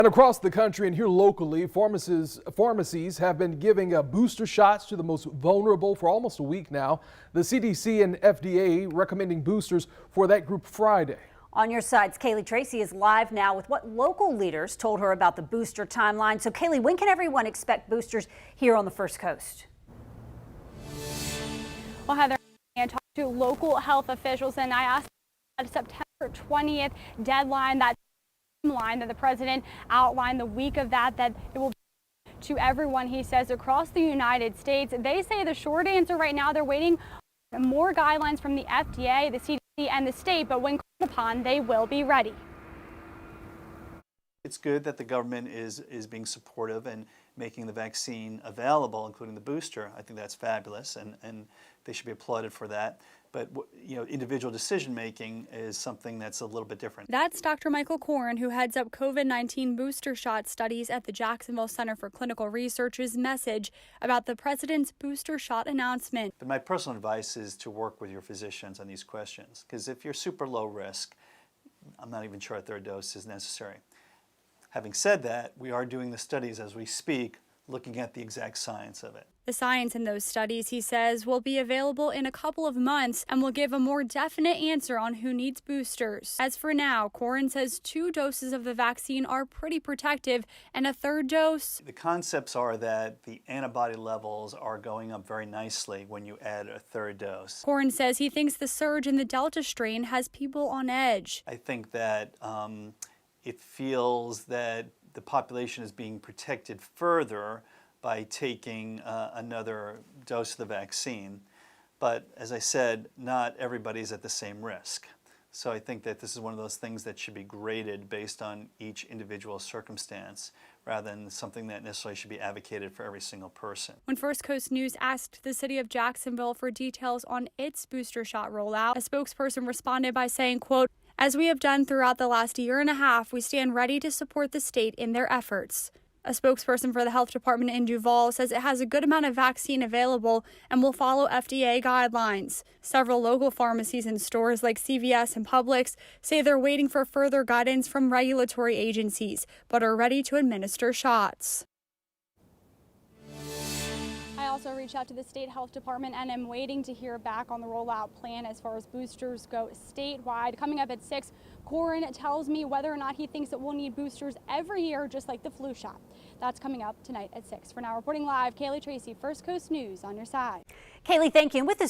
And across the country and here locally, pharmacies have been giving booster shots to the most vulnerable for almost a week now. The CDC and FDA recommending boosters for that group Friday. On your sides, Kaylee Tracy is live now with what local leaders told her about the booster timeline. So Kaylee, when can everyone expect boosters here on the First Coast? Well, Heather, I talked to local health officials and I asked about September 20th deadline, that timeline that the president outlined the week of that it will be to everyone, he says, across the United States. They say the short answer right now, they're waiting for more guidelines from the FDA, the CDC, and the state, but when called upon, they will be ready. It's good that the government is being supportive and making the vaccine available, including the booster. I think that's fabulous, and they should be applauded for that. But individual decision making is something that's a little bit different. That's Dr. Michael Korn, who heads up COVID-19 booster shot studies at the Jacksonville Center for Clinical Research's message about the president's booster shot announcement. But my personal advice is to work with your physicians on these questions, because if you're super low risk, I'm not even sure a third dose is necessary. Having said that, we are doing the studies as we speak, looking at the exact science of it. The science in those studies, he says, will be available in a couple of months and will give a more definite answer on who needs boosters. As for now, Corin says 2 doses of the vaccine are pretty protective, and a third dose. The concepts are that the antibody levels are going up very nicely when you add a third dose. Corin says he thinks the surge in the Delta strain has people on edge. I think that it feels that the population is being protected further by taking another dose of the vaccine. But as I said, not everybody's at the same risk. So I think that this is one of those things that should be graded based on each individual circumstance, rather than something that necessarily should be advocated for every single person. When First Coast News asked the city of Jacksonville for details on its booster shot rollout, a spokesperson responded by saying, quote, "As we have done throughout the last year and a half, we stand ready to support the state in their efforts." A spokesperson for the health department in Duval says it has a good amount of vaccine available and will follow FDA guidelines. Several local pharmacies and stores like CVS and Publix say they're waiting for further guidance from regulatory agencies, but are ready to administer shots. I also reached out to the state health department and am waiting to hear back on the rollout plan as far as boosters go statewide. Coming up at 6, Corin tells me whether or not he thinks that we'll need boosters every year, just like the flu shot. That's coming up tonight at 6. For now, reporting live, Kaylee Tracy, First Coast News on your side. Kaylee, thank you. And with this